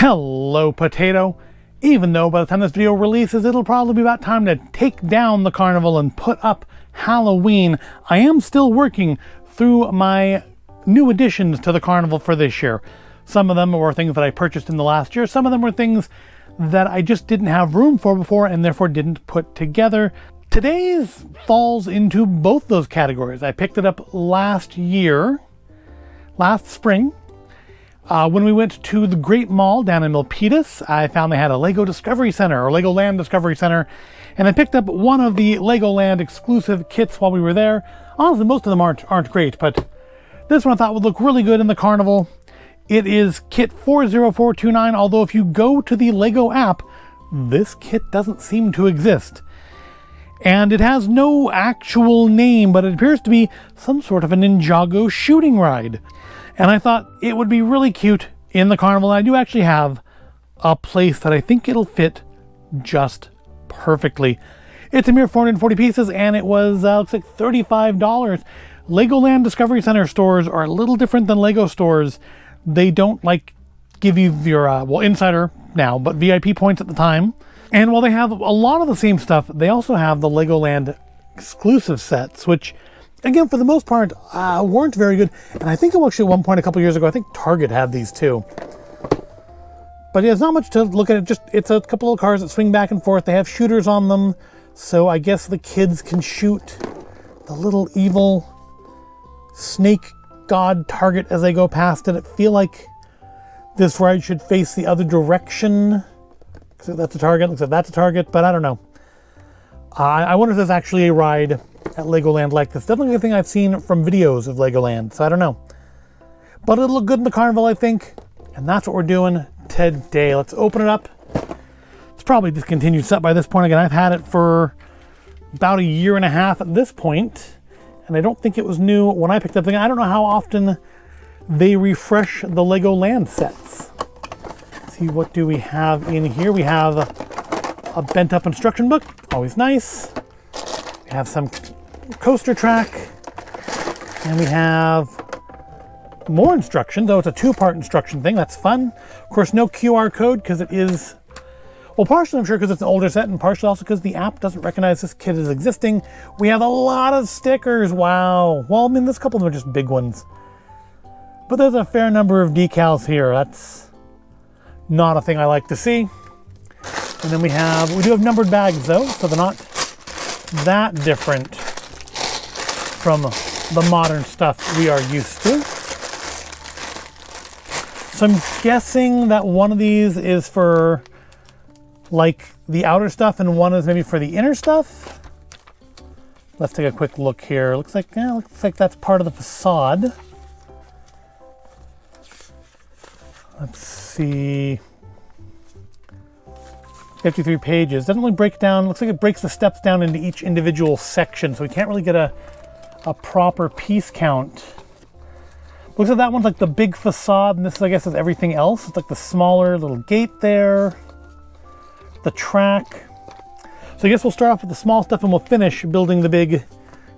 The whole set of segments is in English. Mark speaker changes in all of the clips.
Speaker 1: Hello, potato. Even though by the time this video releases, it'll probably be about time to take down the carnival and put up Halloween, I am still working through my new additions to the carnival for this year. Some of them were things that I purchased in the last year. Some of them were things that I just didn't have room for before and therefore didn't put together. Today's falls into both those categories. I picked it up last spring. When we went to the Great Mall down in Milpitas, I found they had a Lego Discovery Center, or LEGOLAND Discovery Center, and I picked up one of the LEGOLAND exclusive kits while we were there. Honestly, most of them aren't great, but this one I thought would look really good in the carnival. It is kit 40429, although if you go to the LEGO app, this kit doesn't seem to exist. And it has no actual name, but it appears to be some sort of a Ninjago shooting ride. And I thought it would be really cute in the carnival. I do actually have a place that I think it'll fit just perfectly. It's a mere 440 pieces, and it was looks like $35. LEGOLAND Discovery Center stores are a little different than Lego stores. They don't give you your insider now, but VIP points at the time. And while they have a lot of the same stuff, they also have the LEGOLAND exclusive sets, which again, for the most part, weren't very good. And I think actually at one point a couple years ago, I think Target had these too. But yeah, it's not much to look at. It's a couple of cars that swing back and forth. They have shooters on them. So I guess the kids can shoot the little evil snake god target as they go past it. I feel like this ride should face the other direction. So that's a target. Looks like that's a target, but I don't know. I wonder if there's actually a ride at LEGOLAND like this. Definitely a thing I've seen from videos of LEGOLAND, so I don't know. But it'll look good in the carnival, I think. And that's what we're doing today. Let's open it up. It's probably discontinued set by this point. Again, I've had it for about a year and a half at this point, and I don't think it was new when I picked up the thing. I don't know how often they refresh the LEGOLAND sets. Let's see, what do we have in here? We have a bent up instruction book, always nice. We have some coaster track, and we have more instructions. Oh, it's a two-part instruction thing. That's fun. Of course, no QR code because it is, well, partially I'm sure because it's an older set, and partially also because the app doesn't recognize this kit as existing. We have a lot of stickers. Wow. Well, I mean, this couple of them are just big ones, but there's a fair number of decals here. That's not a thing I like to see. And then we do have numbered bags though, so they're not that different from the modern stuff we are used to. So I'm guessing that one of these is for like the outer stuff and one is maybe for the inner stuff. Let's take a quick look here. Looks like that's part of the facade. Let's see. 53 pages. Doesn't really break down. Looks like it breaks the steps down into each individual section, so we can't really get a proper piece count. Looks like that one's like the big facade, and this, I guess, is everything else. It's like the smaller little gate there, the track. So I guess we'll start off with the small stuff and we'll finish building the big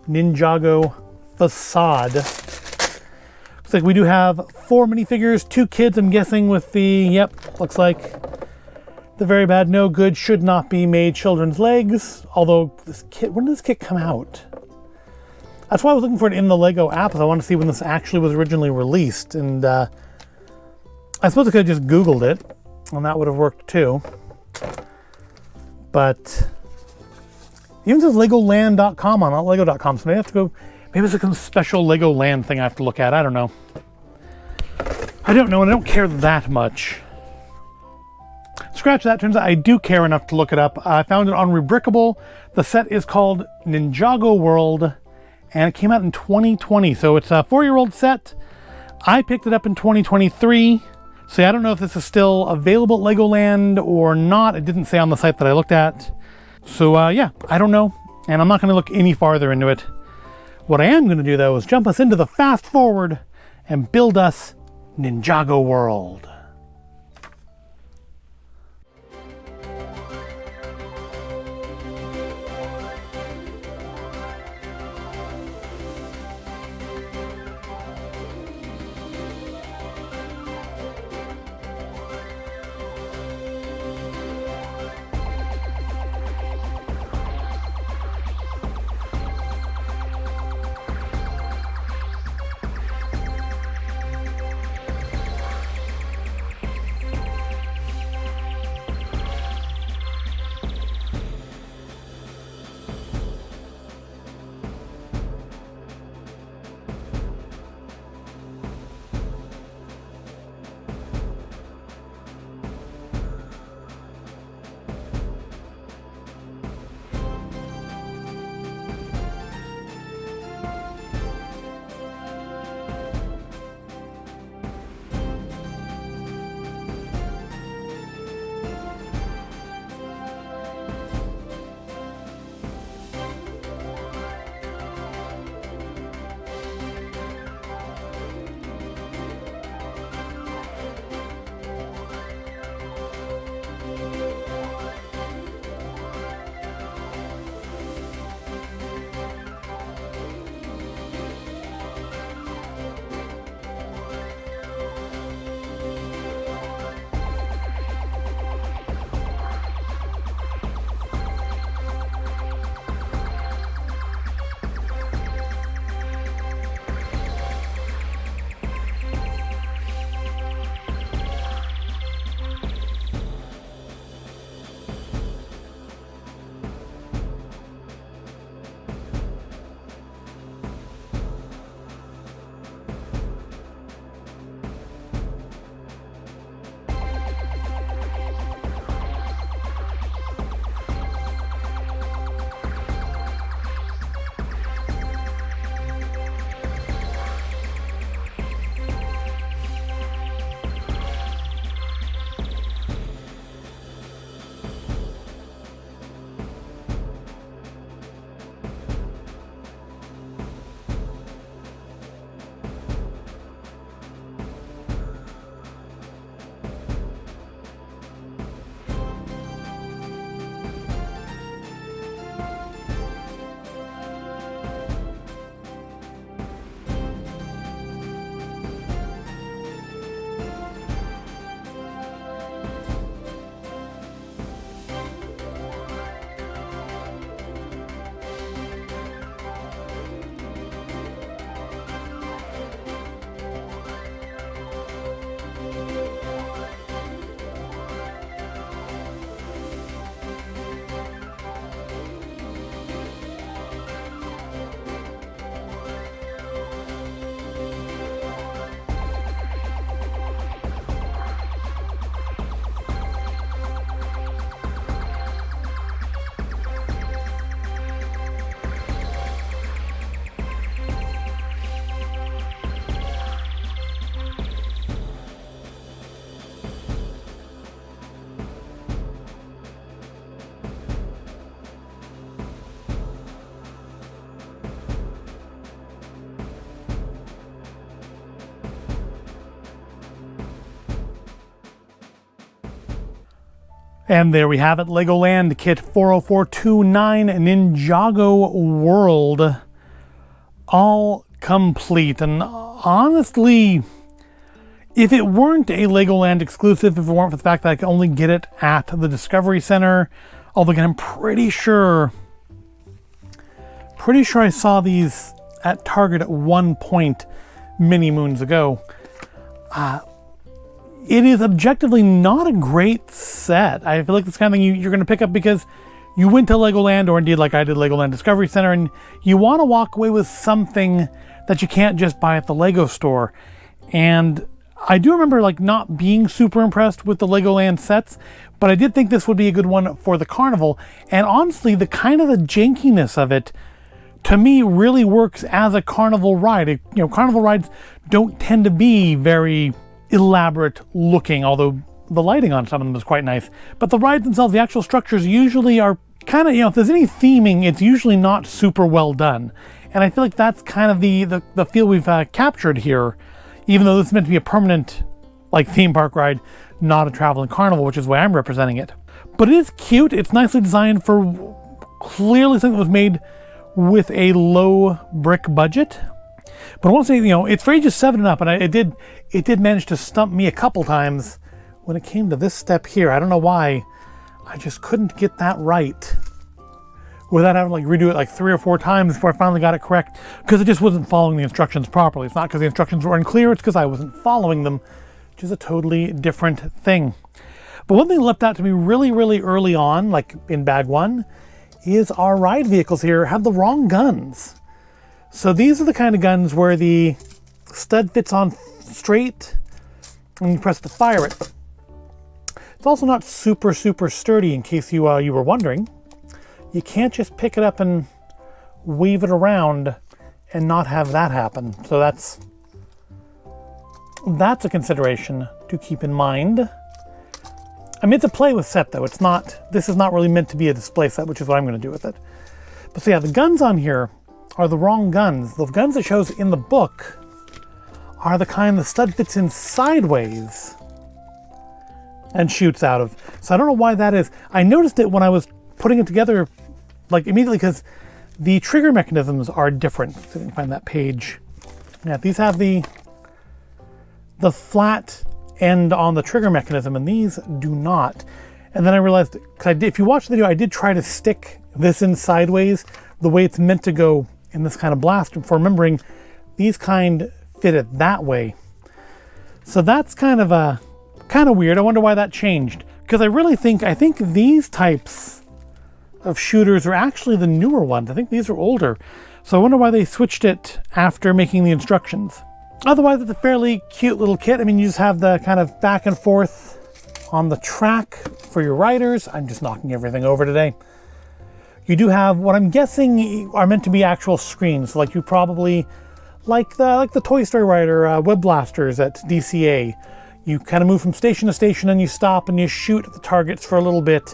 Speaker 1: Ninjago facade. Looks like we do have 4 minifigures, 2 kids, I'm guessing, with the, yep, looks like the very bad, no good, should not be made children's legs. Although this kit, when did this kit come out? That's why I was looking for it in the LEGO app, because I want to see when this actually was originally released. And I suppose I could have just Googled it, and that would have worked too. But even says LEGOLAND.com on, not LEGO.com, so maybe I have to go, maybe it's like a special LEGOLAND thing I have to look at. I don't know. I don't know, and I don't care that much. Scratch that, turns out I do care enough to look it up. I found it on Rebrickable. The set is called Ninjago World, and it came out in 2020. So it's a 4-year-old set. I picked it up in 2023. So I don't know if this is still available at LEGOLAND or not. It didn't say on the site that I looked at. So yeah, I don't know. And I'm not going to look any farther into it. What I am going to do, though, is jump us into the fast forward and build us Ninjago World. And there we have it, Legoland Kit 40429 Ninjago World, all complete. And honestly, if it weren't a Legoland exclusive, if it weren't for the fact that I could only get it at the Discovery Center, although again, I'm pretty sure I saw these at Target at one point many moons ago. It is objectively not a great set. I feel like it's the kind of thing you're going to pick up because you went to Legoland, or indeed like I did, Legoland Discovery Center, and you want to walk away with something that you can't just buy at the Lego store. And I do remember like not being super impressed with the Legoland sets, but I did think this would be a good one for the carnival. And honestly, the kind of the jankiness of it, to me, really works as a carnival ride. Carnival rides don't tend to be very elaborate looking, although the lighting on some of them is quite nice. But the rides themselves, the actual structures usually are kind of, if there's any theming, it's usually not super well done. And I feel like that's kind of the feel we've captured here, even though this is meant to be a permanent like theme park ride, not a traveling carnival, which is the way I'm representing it. But it is cute. It's nicely designed for clearly something that was made with a low brick budget. But I want to say, it's for ages 7 and up, and it did manage to stump me a couple times when it came to this step here. I don't know why, I just couldn't get that right without having to redo it like 3 or 4 times before I finally got it correct, because it just wasn't following the instructions properly. It's not because the instructions were unclear, it's because I wasn't following them, which is a totally different thing. But one thing that leapt out to me really, really early on, like in bag 1, is our ride vehicles here have the wrong guns. So these are the kind of guns where the stud fits on straight and you press to fire it. It's also not super, super sturdy, in case you were wondering. You can't just pick it up and weave it around and not have that happen. So that's a consideration to keep in mind. I mean, it's a play with set though. This is not really meant to be a display set, which is what I'm going to do with it. But so yeah, the guns on here are the wrong guns. The guns it shows in the book are the kind the stud fits in sideways and shoots out of. So I don't know why that is. I noticed it when I was putting it together, like immediately, because the trigger mechanisms are different. So I can find that page. Yeah, these have the flat end on the trigger mechanism, and these do not. And then I realized, if you watch the video, I did try to stick this in sideways the way it's meant to go in this kind of blast, for remembering these kind fit it that way. So that's kind of weird. I wonder why that changed, because I think these types of shooters are actually the newer ones. I think these are older. So I wonder why they switched it after making the instructions. Otherwise, it's a fairly cute little kit. I mean, you just have the kind of back and forth on the track for your riders. I'm just knocking everything over today. You do have what I'm guessing are meant to be actual screens. So like you probably, like the Toy Story rider web blasters at DCA. You kind of move from station to station and you stop and you shoot at the targets for a little bit.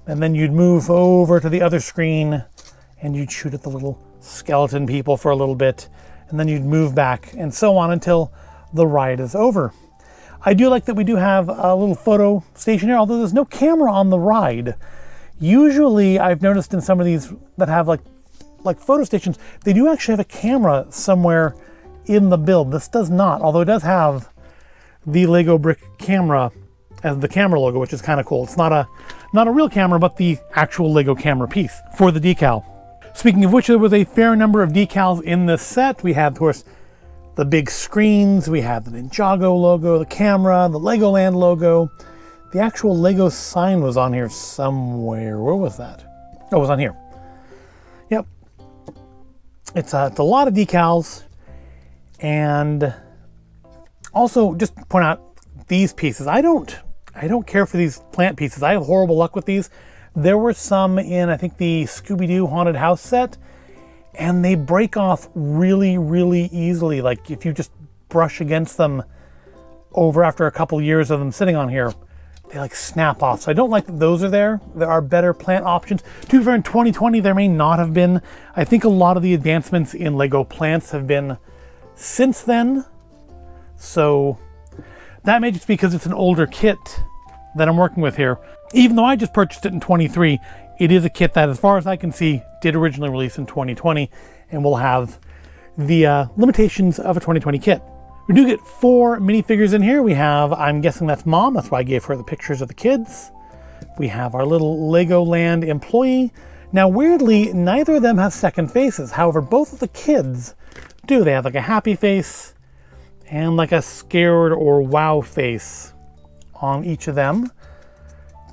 Speaker 1: And then you'd move over to the other screen and you'd shoot at the little skeleton people for a little bit. And then you'd move back and so on until the ride is over. I do like that we do have a little photo station here, although there's no camera on the ride. Usually I've noticed in some of these that have like photo stations, they do actually have a camera somewhere in the build. This does not, although it does have the Lego brick camera as the camera logo, which is kind of cool. It's not a real camera, but the actual Lego camera piece for the decal. Speaking of which, there was a fair number of decals in this set. We had, of course, the big screens, we had the Ninjago logo, the camera, the Legoland logo. The actual Lego sign was on here somewhere. Where was that? Oh, it was on here. Yep. It's a lot of decals. And also, just to point out these pieces. I don't care for these plant pieces. I have horrible luck with these. There were some in, I think, the Scooby-Doo Haunted House set, and they break off really, really easily. Like if you just brush against them over after a couple years of them sitting on here, they like snap off. So I don't like that those are there. There are better plant options. To be fair, in 2020, there may not have been. I think a lot of the advancements in Lego plants have been since then. So that may just be because it's an older kit that I'm working with here. Even though I just purchased it in 23, it is a kit that, as far as I can see, did originally release in 2020 and will have the limitations of a 2020 kit. We do get 4 minifigures in here. We have, I'm guessing that's Mom, that's why I gave her the pictures of the kids. We have our little Legoland employee. Now weirdly, neither of them have second faces. However, both of the kids do. They have like a happy face and like a scared or wow face on each of them.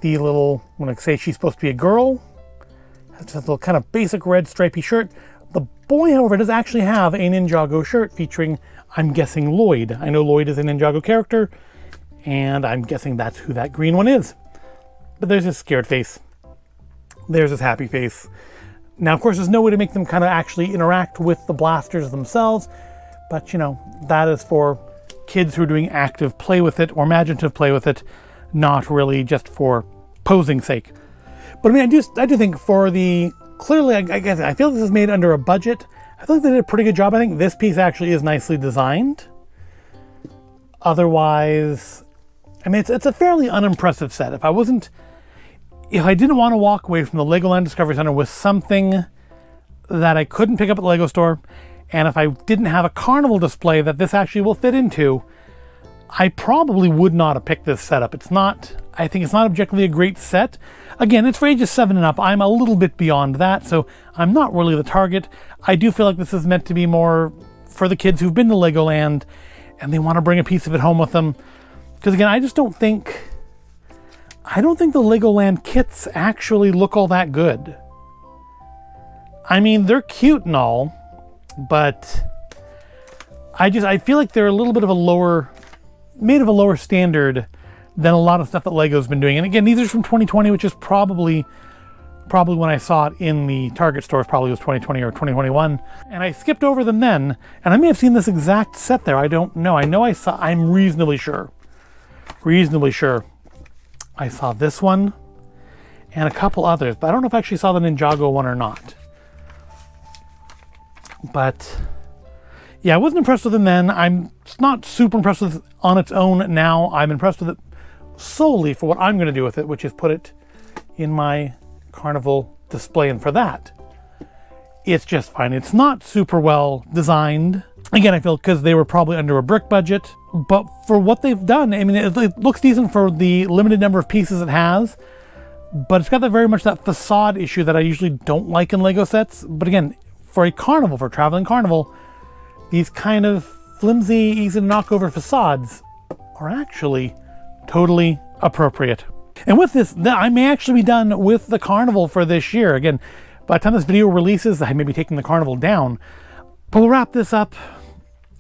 Speaker 1: The little, when I say she's supposed to be a girl, has just a little kind of basic red stripy shirt. The boy, however, does actually have a Ninjago shirt featuring, I'm guessing, Lloyd. I know Lloyd is a Ninjago character, and I'm guessing that's who that green one is. But there's his scared face. There's his happy face. Now, of course, there's no way to make them kind of actually interact with the blasters themselves, but, you know, that is for kids who are doing active play with it or imaginative play with it, not really just for posing sake. But I mean, I do think for the, clearly, I guess, I feel this is made under a budget. I feel like they did a pretty good job. I think this piece actually is nicely designed. Otherwise, I mean, it's a fairly unimpressive set. If I didn't want to walk away from the Legoland Discovery Center with something that I couldn't pick up at the Lego store, and if I didn't have a carnival display that this actually will fit into, I probably would not have picked this setup. I think it's not objectively a great set. Again, it's for ages 7 and up. I'm a little bit beyond that, so I'm not really the target. I do feel like this is meant to be more for the kids who've been to Legoland and they want to bring a piece of it home with them. Because again, I don't think the Legoland kits actually look all that good. I mean, they're cute and all, but I feel like they're a little bit of made of a lower standard than a lot of stuff that Lego's been doing. And again, these are from 2020, which is probably when I saw it in the Target stores, probably was 2020 or 2021. And I skipped over them then, and I may have seen this exact set there. I don't know. I'm reasonably sure I saw this one and a couple others, but I don't know if I actually saw the Ninjago one or not. But yeah, I wasn't impressed with them then. I'm not super impressed with it on its own now. I'm impressed with it solely for what I'm going to do with it, which is put it in my carnival display. And for that, it's just fine. It's not super well designed. Again, I feel because they were probably under a brick budget, but for what they've done, I mean, it looks decent for the limited number of pieces it has, but it's got very much that facade issue that I usually don't like in Lego sets. But again, for a carnival, for a traveling carnival, these kind of flimsy, easy to knock over facades are actually totally appropriate. And with this, I may actually be done with the carnival for this year. Again, by the time this video releases, I may be taking the carnival down. But we'll wrap this up.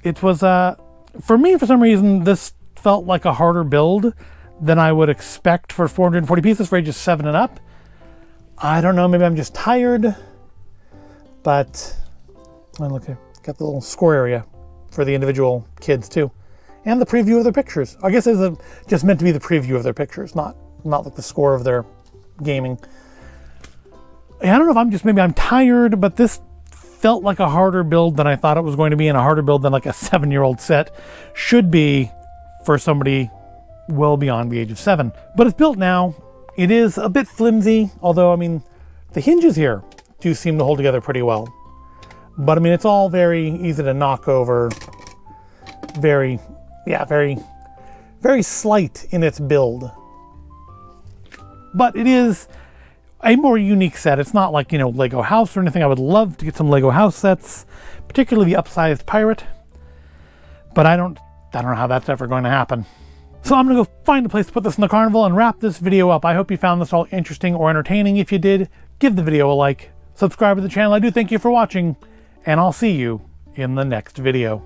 Speaker 1: It was, for me, for some reason, this felt like a harder build than I would expect for 440 pieces for ages 7 and up. I don't know, maybe I'm just tired. But, look here, got the little score area for the individual kids too. And the preview of their pictures. I guess it's just meant to be the preview of their pictures, not like the score of their gaming. I don't know if maybe I'm tired, but this felt like a harder build than I thought it was going to be, and a harder build than like a 7-year-old set should be for somebody well beyond the age of 7. But it's built now. It is a bit flimsy, although, I mean, the hinges here do seem to hold together pretty well. But I mean, it's all very easy to knock over. Very slight in its build. But it is a more unique set. It's not like, Lego House or anything. I would love to get some Lego House sets, particularly the upsized pirate. But I don't know how that's ever going to happen. So I'm gonna go find a place to put this in the carnival and wrap this video up. I hope you found this all interesting or entertaining. If you did, give the video a like, subscribe to the channel. I do thank you for watching, and I'll see you in the next video.